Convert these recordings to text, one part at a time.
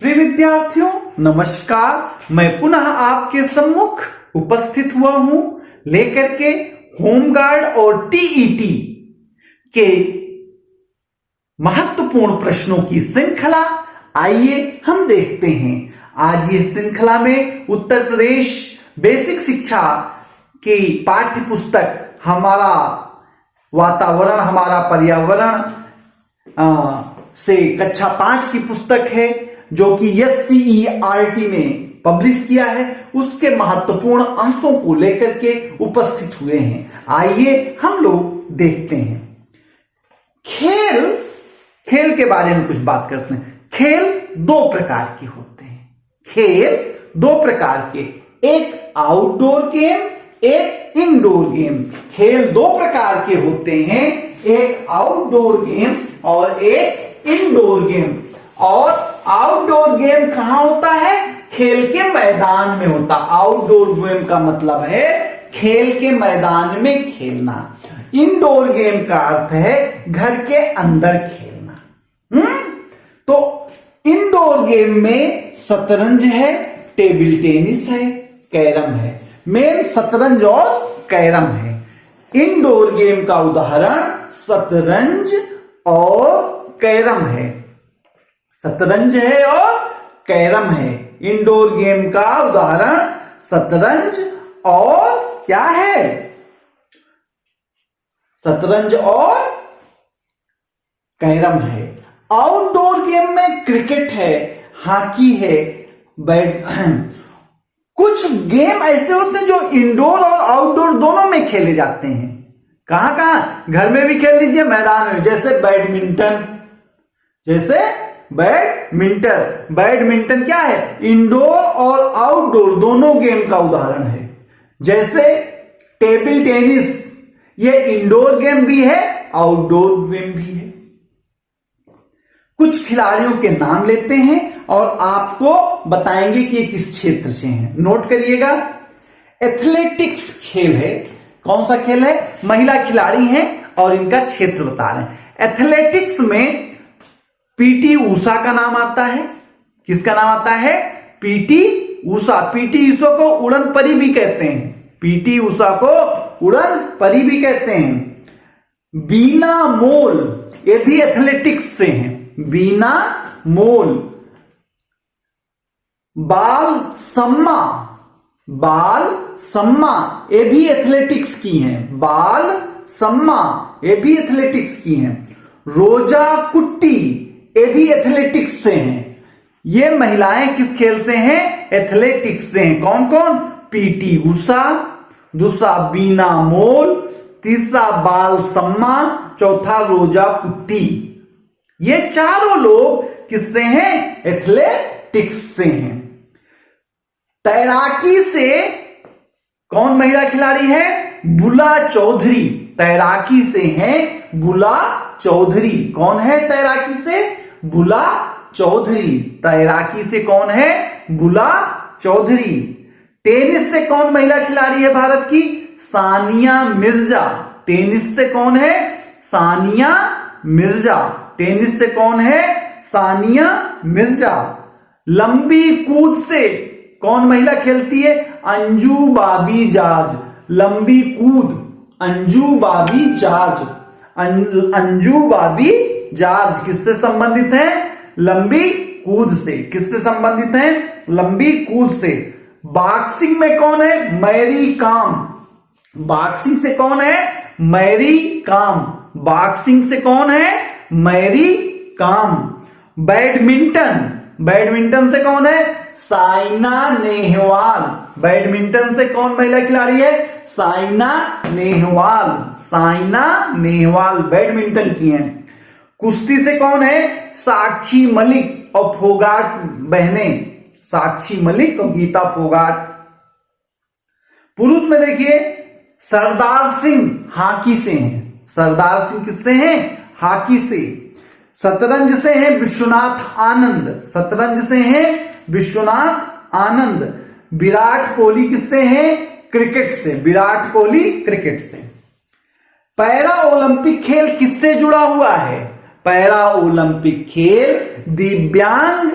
प्रिय विद्यार्थियों नमस्कार। मैं पुनः आपके सम्मुख उपस्थित हुआ हूं लेकर के होमगार्ड और टीईटी के महत्वपूर्ण प्रश्नों की श्रृंखला। आइए हम देखते हैं। आज ये श्रृंखला में उत्तर प्रदेश बेसिक शिक्षा की पाठ्य पुस्तक हमारा वातावरण हमारा पर्यावरण से कक्षा 5 की पुस्तक है जो कि SCERT ने पब्लिश किया है, उसके महत्वपूर्ण अंशों को लेकर के उपस्थित हुए हैं। आइए हम लोग देखते हैं। खेल के बारे में कुछ बात करते हैं। खेल दो प्रकार के होते हैं। खेल दो प्रकार के, एक आउटडोर गेम, एक इंडोर गेम। खेल दो प्रकार के होते हैं, एक आउटडोर गेम और एक इंडोर गेम। और आउटडोर गेम कहां होता है? खेल के मैदान में होता। आउटडोर गेम का मतलब है खेल के मैदान में खेलना। इंडोर गेम का अर्थ है घर के अंदर खेलना। तो इंडोर गेम में शतरंज है, टेबल टेनिस है, कैरम है। मेन शतरंज और कैरम है। इंडोर गेम का उदाहरण शतरंज और कैरम है। शतरंज है और कैरम है। इंडोर गेम का उदाहरण शतरंज और क्या है? शतरंज और कैरम है। आउटडोर गेम में क्रिकेट है, हॉकी है, कुछ गेम ऐसे होते हैं जो इंडोर और आउटडोर दोनों में खेले जाते हैं। कहां कहां? घर में भी खेल लीजिए, मैदान में, जैसे बैडमिंटन क्या है? इंडोर और आउटडोर दोनों गेम का उदाहरण है। जैसे टेबल टेनिस, ये इंडोर गेम भी है, आउटडोर गेम भी है। कुछ खिलाड़ियों के नाम लेते हैं और आपको बताएंगे कि ये किस क्षेत्र से हैं। नोट करिएगा। एथलेटिक्स खेल है। कौन सा खेल है? महिला खिलाड़ी हैं और इनका क्षेत्र बता रहे हैं। एथलेटिक्स में पीटी ऊषा का नाम आता है। किसका नाम आता है? पीटी ऊषा। पीटी ऊषा को उड़न परी भी कहते हैं। पीटी ऊषा को उड़न परी भी कहते हैं। बीना मोल, ये भी एथलेटिक्स से हैं। बीना मोल। बाल सम्मा ये भी एथलेटिक्स की हैं। बाल सम्मा ये भी एथलेटिक्स की हैं। रोजा कुट्टी ये भी एथलेटिक्स से हैं। ये महिलाएं किस खेल से हैं? एथलेटिक्स से हैं। कौन कौन? पीटी ऊषा, दूसरा बीना मोल, तीसरा बाल सम्मा, चौथा रोजा कुट्टी। ये चारों लोग किससे हैं? एथलेटिक्स से हैं। तैराकी से कौन महिला खिलाड़ी है? बुला चौधरी। तैराकी से हैं बुला चौधरी। कौन है तैराकी से? बुला चौधरी। तैराकी से कौन है? बुला चौधरी। टेनिस से कौन महिला खिलाड़ी है भारत की? सानिया मिर्जा। टेनिस से कौन है? सानिया मिर्जा। टेनिस से कौन है? सानिया मिर्जा। लंबी कूद से कौन महिला खेलती है? अंजू बाबी जॉर्ज। लंबी कूद, अंजू बाबी जॉर्ज। अंजू बाबी जॉर्ज किससे संबंधित है? लंबी कूद से। किससे संबंधित है? लंबी कूद से। बॉक्सिंग में कौन है? Mary com. बॉक्सिंग से कौन है? Mary com. बॉक्सिंग से कौन है? Mary com. बैडमिंटन से कौन है? साइना नेहवाल। बैडमिंटन से कौन महिला खिलाड़ी है? साइना नेहवाल। साइना नेहवाल बैडमिंटन की हैं। कुश्ती से कौन है? साक्षी मलिक और फोगाट बहनें। साक्षी मलिक और गीता फोगाट। पुरुष में देखिए सरदार सिंह हॉकी से हैं। सरदार सिंह किससे हैं? हॉकी से। शतरंज से हैं विश्वनाथ आनंद। शतरंज से हैं विश्वनाथ आनंद। विराट कोहली किससे हैं? क्रिकेट से। विराट कोहली क्रिकेट से। पैरा ओलंपिक खेल किससे जुड़ा हुआ है? पैरा ओलंपिक खेल दिव्यांग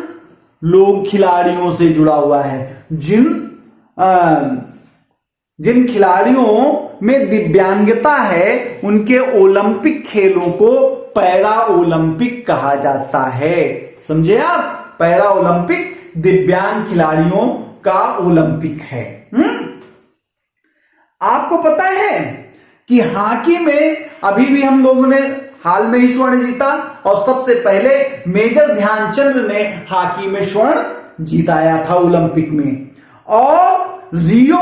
लोग खिलाड़ियों से जुड़ा हुआ है। जिन खिलाड़ियों में दिव्यांगता है उनके ओलंपिक खेलों को पैरा ओलंपिक कहा जाता है। समझे आप? पैरा ओलंपिक दिव्यांग खिलाड़ियों का ओलंपिक है। आपको पता है कि हॉकी में अभी भी हम लोगों ने हाल में ही स्वर्ण जीता, और सबसे पहले मेजर ध्यानचंद ने हॉकी में स्वर्ण जीताया था ओलंपिक में। और रियो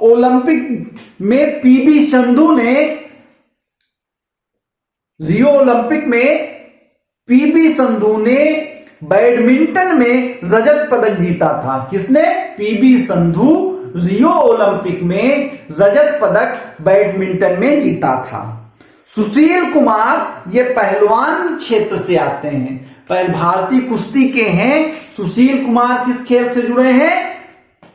ओलंपिक में पीवी संधू ने, रियो ओलंपिक में पीवी संधू ने बैडमिंटन में रजत पदक जीता था। किसने? पीवी संधू रियो ओलंपिक में रजत पदक बैडमिंटन में जीता था। सुशील कुमार ये पहलवान क्षेत्र से आते हैं, भारतीय कुश्ती के हैं। सुशील कुमार किस खेल से जुड़े हैं?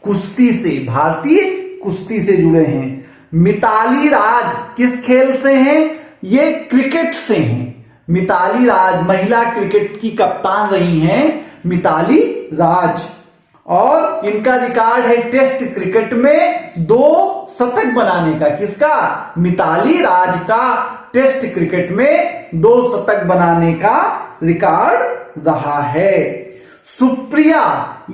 कुश्ती से, भारतीय कुश्ती से जुड़े हैं। मिताली राज किस खेल से हैं? ये क्रिकेट से हैं। मिताली राज महिला क्रिकेट की कप्तान रही हैं मिताली राज, और इनका रिकॉर्ड है टेस्ट क्रिकेट में 2 शतक बनाने का। किसका? मिताली राज का टेस्ट क्रिकेट में 2 शतक बनाने का रिकॉर्ड रहा है। सुप्रिया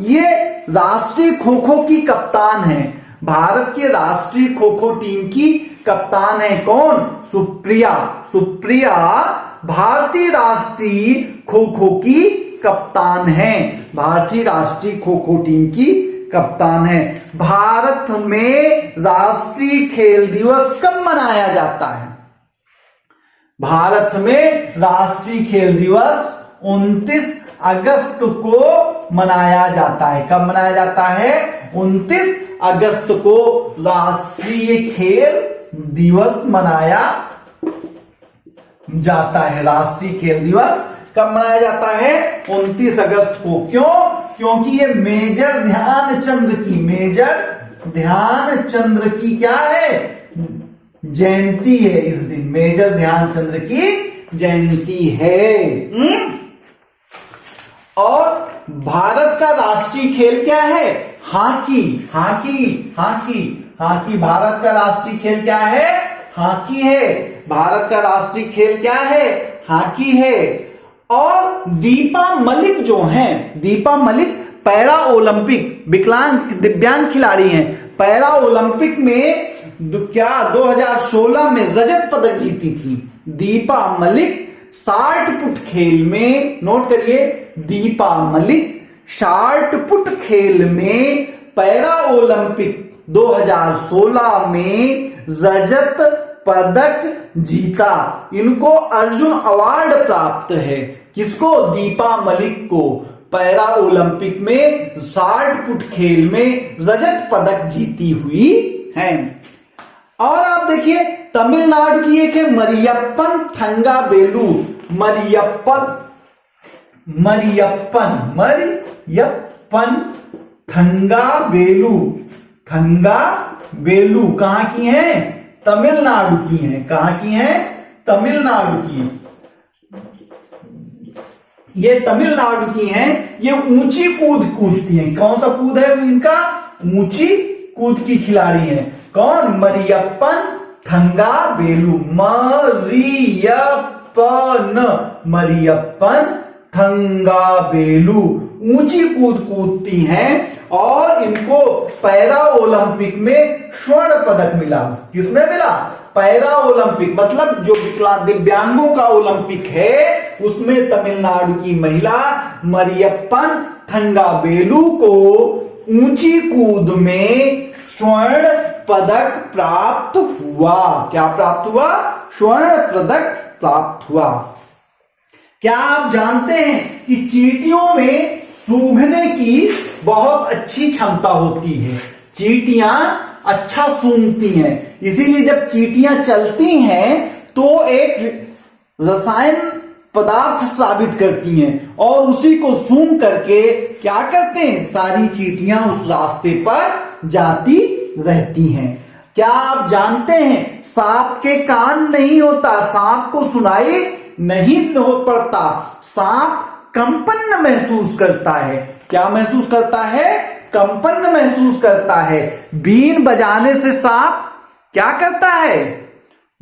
ये राष्ट्रीय खो खो की कप्तान है। भारत के राष्ट्रीय खो खो टीम की कप्तान है कौन? सुप्रिया। सुप्रिया भारतीय राष्ट्रीय खो खो की कप्तान है। भारतीय राष्ट्रीय खो खो टीम की कप्तान है। भारत में राष्ट्रीय खेल दिवस कब मनाया जाता है? भारत में राष्ट्रीय खेल दिवस 29 अगस्त को मनाया जाता है। कब मनाया जाता है? 29 अगस्त को राष्ट्रीय खेल दिवस मनाया जाता है। राष्ट्रीय खेल दिवस कब मनाया जाता है? 29 अगस्त को। क्यों? क्योंकि ये मेजर ध्यानचंद की क्या है? जयंती है। इस दिन मेजर ध्यानचंद की जयंती है। और भारत का राष्ट्रीय खेल क्या है? हॉकी। भारत का राष्ट्रीय खेल क्या है? हॉकी है। भारत का राष्ट्रीय खेल क्या है? हॉकी है। और दीपा मलिक जो हैं, दीपा मलिक पैरा ओलंपिक दिव्यांग खिलाड़ी हैं। पैरा ओलंपिक में 2016 में रजत पदक जीती थी दीपा मलिक। 60 फुट खेल में, नोट करिए, दीपा मलिक 60 फुट खेल में पैरा ओलंपिक 2016 में रजत पदक जीता। इनको अर्जुन अवार्ड प्राप्त है। किसको? दीपा मलिक को। पैरा ओलंपिक में 60 फुट खेल में रजत पदक जीती हुई है। और आप देखिए तमिलनाडु की एक है मरियप्पन थंगावेलु। मरियप्पन थंगावेलु कहां की है? तमिलनाडु की है। कहां की है? तमिलनाडु की। ये तमिलनाडु की हैं। ये ऊंची कूद कूदती हैं। कौन सा कूद है इनका? ऊंची कूद की खिलाड़ी हैं। कौन? मरियप्पन थंगावेलु। मरियप्पन थंगावेलु ऊंची कूद कूदती हैं, और इनको पैरा ओलंपिक में स्वर्ण पदक मिला। किसमें मिला? पैरा ओलंपिक, मतलब जो दिव्यांगों का ओलंपिक है उसमें तमिलनाडु की महिला मरियप्पन थंगावेलु को ऊंची कूद में स्वर्ण पदक प्राप्त हुआ। क्या प्राप्त हुआ? स्वर्ण पदक प्राप्त हुआ। क्या आप जानते हैं कि चींटियों में सूंघने की बहुत अच्छी क्षमता होती है? चींटियां अच्छा सूंघती हैं, इसीलिए जब चींटियां चलती हैं तो एक रसायन पदार्थ स्रावित करती हैं, और उसी को सूंघ करके क्या करते हैं? सारी चींटियां उस रास्ते पर जाती रहती हैं। क्या आप जानते हैं सांप के कान नहीं होता, सांप को सुनाई नहीं पड़ता, सांप कंपन महसूस करता है। क्या महसूस करता है? कंपन महसूस करता है। बीन बजाने से सांप क्या करता है?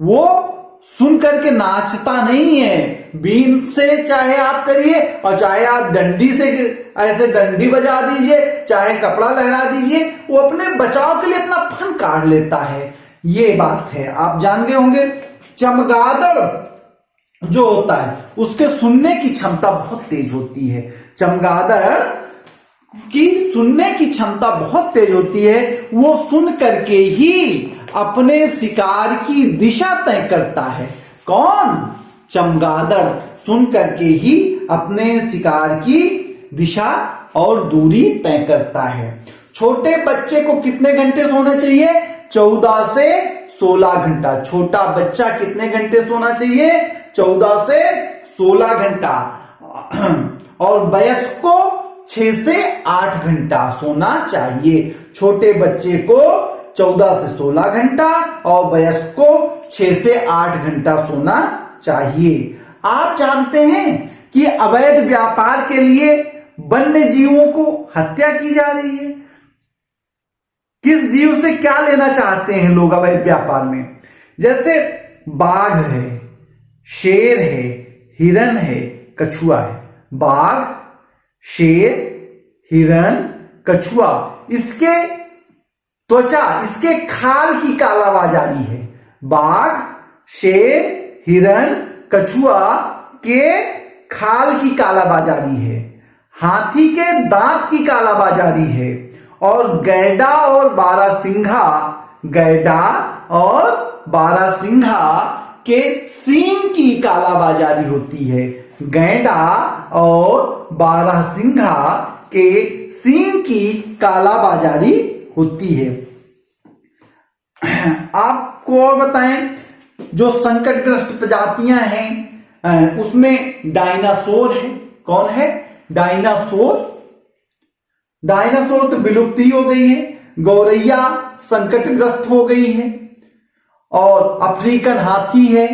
वो सुन करके नाचता नहीं है। बीन से चाहे आप करिए और चाहे आप डंडी से ऐसे डंडी बजा दीजिए, चाहे कपड़ा लहरा दीजिए, वो अपने बचाव के लिए अपना फन काढ़ लेता है। ये बात है, आप जान गए होंगे। चमगादड़ जो होता है उसके सुनने की क्षमता बहुत तेज होती है। चमगादड़ की सुनने की क्षमता बहुत तेज होती है। वो सुन करके ही अपने शिकार की दिशा तय करता है। कौन? चमगादड़ सुन करके ही अपने शिकार की दिशा और दूरी तय करता है। छोटे बच्चे को कितने घंटे सोना चाहिए? 14 से 16 घंटा। छोटा बच्चा कितने घंटे सोना चाहिए? 14 से 16 घंटा। और वयस्क को 6 से 8 घंटा सोना चाहिए। छोटे बच्चे को 14 से 16 घंटा और वयस्क को 6 से 8 घंटा सोना चाहिए। आप जानते हैं कि अवैध व्यापार के लिए वन्य जीवों को हत्या की जा रही है। किस जीव से क्या लेना चाहते हैं लोग अवैध व्यापार में? जैसे बाघ है, शेर है, हिरन है, कछुआ है। बाघ, शेर, हिरन, कछुआ, इसके त्वचा, इसके खाल की कालाबाजारी है। बाघ, शेर, हिरन, कछुआ के खाल की कालाबाजारी है। हाथी के दांत की कालाबाजारी है। और गैंडा और बारहसिंघा, गैंडा और बारहसिंघा के सींग की कालाबाजारी होती है। गैंडा और बारहसिंघा के सींग की कालाबाजारी होती है। आपको और बताएं, जो संकटग्रस्त प्रजातियां हैं उसमें डायनासोर है। कौन है? डायनासोर। डायनासोर तो विलुप्ति हो गई है। गौरैया संकटग्रस्त हो गई है। और अफ्रीकन हाथी है,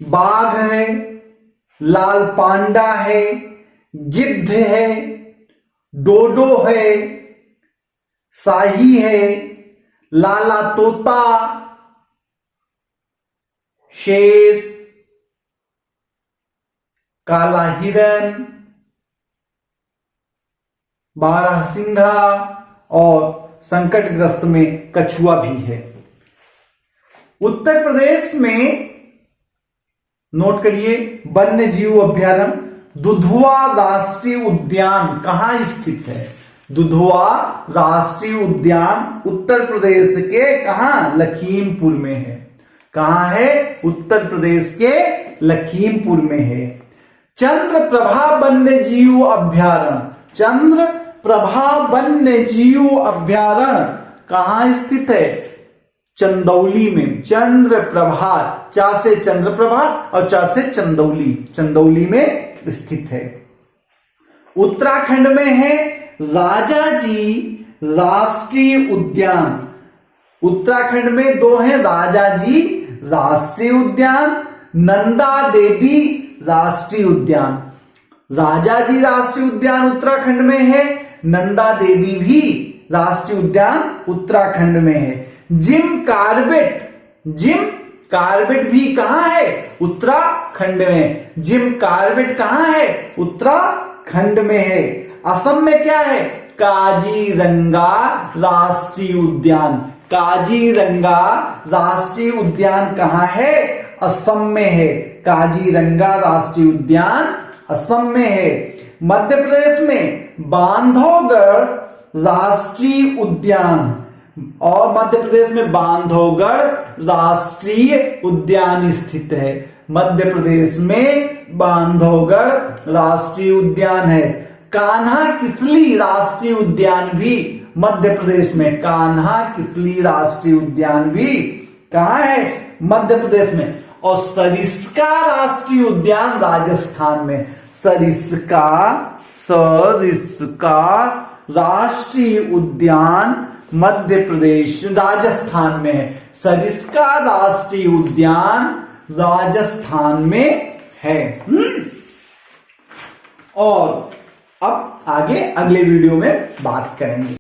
बाघ है, लाल पांडा है, गिद्ध है, डोडो है, शाही है, लाला तोता, शेर, काला हिरन, बारहसिंघा और संकटग्रस्त में कछुआ भी है। उत्तर प्रदेश में नोट करिए, वन्य जीव अभ्यारण्य दुधवा राष्ट्रीय उद्यान कहां स्थित है? दुधवा राष्ट्रीय उद्यान उत्तर प्रदेश के कहां? लखीमपुर में है। कहां है? उत्तर प्रदेश के लखीमपुर में है। चंद्रप्रभा वन्य जीव अभ्यारण्य, चंद्रप्रभा वन्य जीव अभ्यारण्य कहां स्थित है? चंदौली में। चंद्रप्रभा, चा से चंद्रप्रभा और चा से चंदौली, चंदौली में स्थित है। उत्तराखंड में है राजाजी राष्ट्रीय उद्यान। उत्तराखंड में दो हैं, राजाजी राष्ट्रीय उद्यान, नंदा देवी राष्ट्रीय उद्यान। राजाजी राष्ट्रीय उद्यान उत्तराखंड में है, नंदा देवी भी राष्ट्रीय उद्यान उत्तराखंड में है। जिम कार्बेट, जिम कार्बेट भी कहां है? उत्तराखंड में। जिम कार्बेट कहां है? उत्तराखंड में है। असम में क्या है? काजीरंगा राष्ट्रीय उद्यान। काजीरंगा राष्ट्रीय उद्यान कहां है? असम में है। काजीरंगा राष्ट्रीय उद्यान असम में है। मध्य प्रदेश में बांधवगढ़ राष्ट्रीय उद्यान, और मध्य प्रदेश में बांधवगढ़ राष्ट्रीय उद्यान स्थित है। मध्य प्रदेश में बांधवगढ़ राष्ट्रीय उद्यान है। कान्हा किसली राष्ट्रीय उद्यान भी मध्य प्रदेश में। कान्हा किसली राष्ट्रीय उद्यान भी कहां है? मध्य प्रदेश में। और सरिस्का राष्ट्रीय उद्यान राजस्थान में। सरिस्का, सरिस्का राष्ट्रीय उद्यान मध्य प्रदेश, राजस्थान में है। सरिस्का राष्ट्रीय उद्यान राजस्थान में है। और अब आगे अगले वीडियो में बात करेंगे।